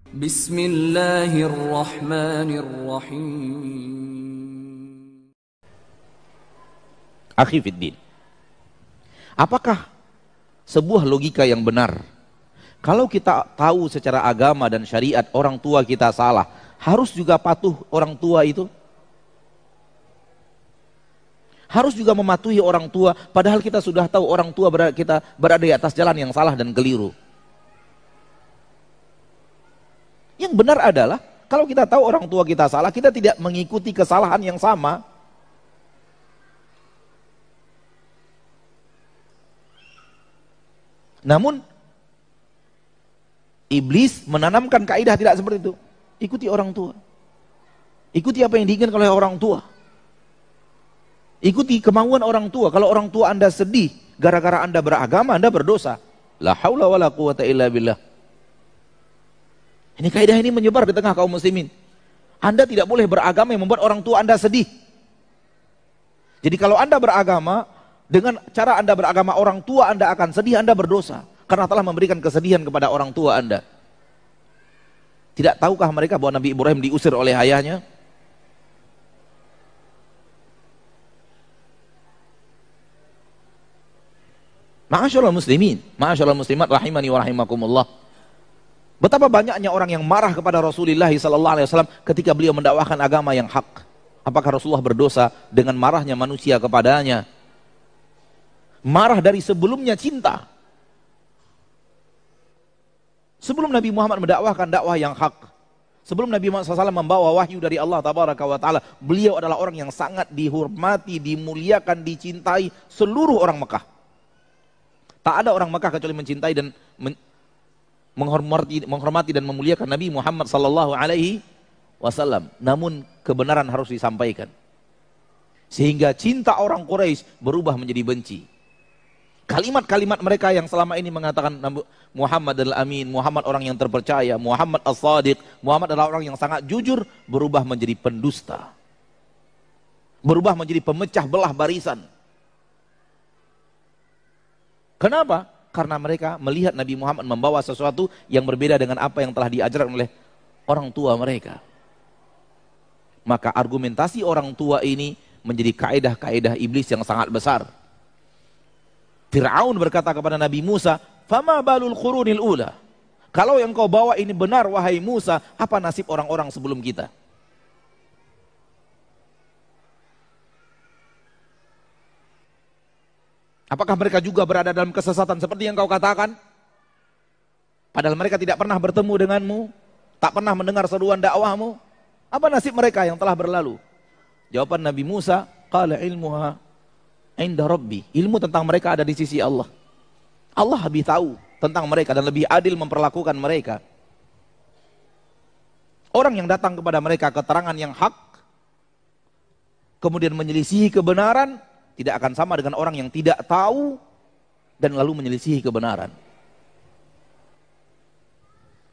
Bismillahirrahmanirrahim. Akhi fiddin, apakah sebuah logika yang benar kalau kita tahu secara agama dan syariat orang tua kita salah, harus juga patuh orang tua itu? Harus juga mematuhi orang tua, padahal kita sudah tahu orang tua kita berada di atas jalan yang salah dan keliru. Yang benar adalah, kalau kita tahu orang tua kita salah, kita tidak mengikuti kesalahan yang sama. Namun, iblis menanamkan kaidah tidak seperti itu. Ikuti orang tua. Ikuti apa yang diinginkan oleh orang tua. Ikuti kemauan orang tua. Kalau orang tua Anda sedih gara-gara Anda beragama, Anda berdosa. La haula wala quwata illa billah. Ini kaidah ini menyebar di tengah kaum muslimin. Anda tidak boleh beragama yang membuat orang tua Anda sedih. Jadi kalau Anda beragama, dengan cara Anda beragama orang tua Anda akan sedih, Anda berdosa. Karena telah memberikan kesedihan kepada orang tua Anda. Tidak tahukah mereka bahwa Nabi Ibrahim diusir oleh ayahnya? Ma'asyarul muslimin, ma'asyarul muslimat rahimani wa rahimakumullah. Betapa banyaknya orang yang marah kepada Rasulullah SAW ketika beliau mendakwahkan agama yang hak. Apakah Rasulullah berdosa dengan marahnya manusia kepadanya? Marah dari sebelumnya cinta. Sebelum Nabi Muhammad mendakwahkan dakwah yang hak, sebelum Nabi Muhammad SAW membawa wahyu dari Allah Tabaraka wa Ta'ala, beliau adalah orang yang sangat dihormati, dimuliakan, dicintai seluruh orang Mekah. Tak ada orang Mekah kecuali mencintai dan menghormati dan memuliakan Nabi Muhammad sallallahu alaihi wasallam. Namun kebenaran harus disampaikan. Sehingga cinta orang Quraisy berubah menjadi benci. Kalimat-kalimat mereka yang selama ini mengatakan Muhammad adalah amin, Muhammad orang yang terpercaya, Muhammad as-sadiq, Muhammad adalah orang yang sangat jujur, berubah menjadi pendusta. Berubah menjadi pemecah belah barisan. Kenapa? Karena mereka melihat Nabi Muhammad membawa sesuatu yang berbeda dengan apa yang telah diajarkan oleh orang tua mereka. Maka argumentasi orang tua ini menjadi kaidah-kaidah iblis yang sangat besar. Fir'aun berkata kepada Nabi Musa, "Fama balul qurunil ula?" Kalau yang kau bawa ini benar wahai Musa, apa nasib orang-orang sebelum kita? Apakah mereka juga berada dalam kesesatan seperti yang kau katakan? Padahal mereka tidak pernah bertemu denganmu, tak pernah mendengar seruan dakwahmu. Apa nasib mereka yang telah berlalu? Jawaban Nabi Musa, qala ilmuha inda rabbi. Ilmu tentang mereka ada di sisi Allah. Allah lebih tahu tentang mereka dan lebih adil memperlakukan mereka. Orang yang datang kepada mereka keterangan yang hak, kemudian menyelisihi kebenaran, tidak akan sama dengan orang yang tidak tahu dan lalu menyelisihi kebenaran.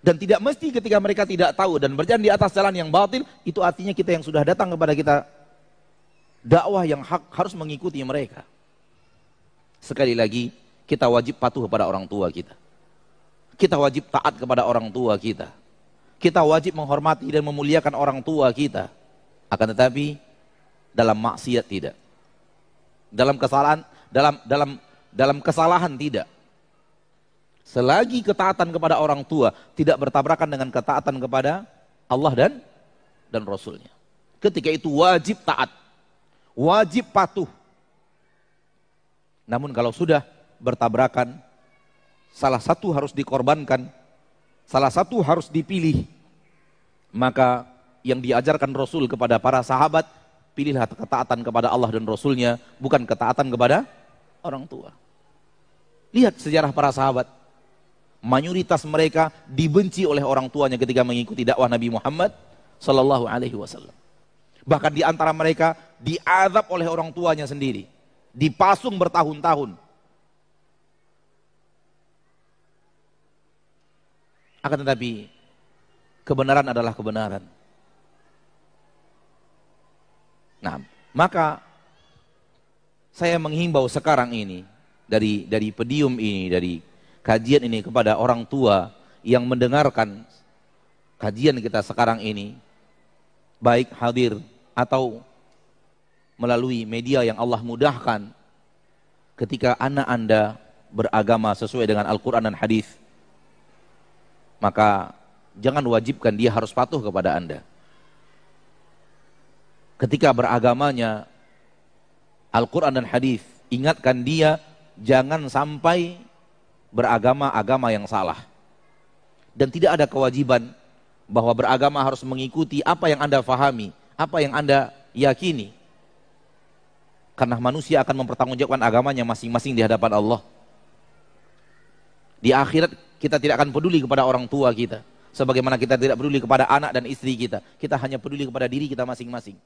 Dan tidak mesti ketika mereka tidak tahu dan berjalan di atas jalan yang batil, itu artinya kita yang sudah datang kepada kita dakwah yang hak harus mengikuti mereka. Sekali lagi, kita wajib patuh kepada orang tua kita. Kita wajib taat kepada orang tua kita. Kita wajib menghormati dan memuliakan orang tua kita. Akan tetapi dalam maksiat tidak. Dalam kesalahan tidak. Selagi ketaatan kepada orang tua tidak bertabrakan dengan ketaatan kepada Allah dan Rasulnya. Ketika itu wajib taat, wajib patuh. Namun kalau sudah bertabrakan, salah satu harus dikorbankan, salah satu harus dipilih, maka yang diajarkan Rasul kepada para sahabat, pilihlah ketaatan kepada Allah dan Rasulnya, bukan ketaatan kepada orang tua. Lihat sejarah para sahabat. Mayoritas mereka dibenci oleh orang tuanya ketika mengikuti dakwah Nabi Muhammad sallallahu alaihi wasallam. Bahkan di antara mereka diazab oleh orang tuanya sendiri. Dipasung bertahun-tahun. Akan tetapi kebenaran adalah kebenaran. Nah, maka saya menghimbau sekarang ini dari pedium ini, dari kajian ini kepada orang tua yang mendengarkan kajian kita sekarang ini, baik hadir atau melalui media yang Allah mudahkan, ketika anak Anda beragama sesuai dengan Al-Quran dan hadis, maka jangan wajibkan dia harus patuh kepada Anda. Ketika beragamanya Al-Quran dan hadis, ingatkan dia jangan sampai beragama-agama yang salah. Dan tidak ada kewajiban bahwa beragama harus mengikuti apa yang Anda fahami, apa yang Anda yakini. Karena manusia akan mempertanggungjawabkan agamanya masing-masing di hadapan Allah. Di akhirat kita tidak akan peduli kepada orang tua kita, sebagaimana kita tidak peduli kepada anak dan istri kita. Kita hanya peduli kepada diri kita masing-masing.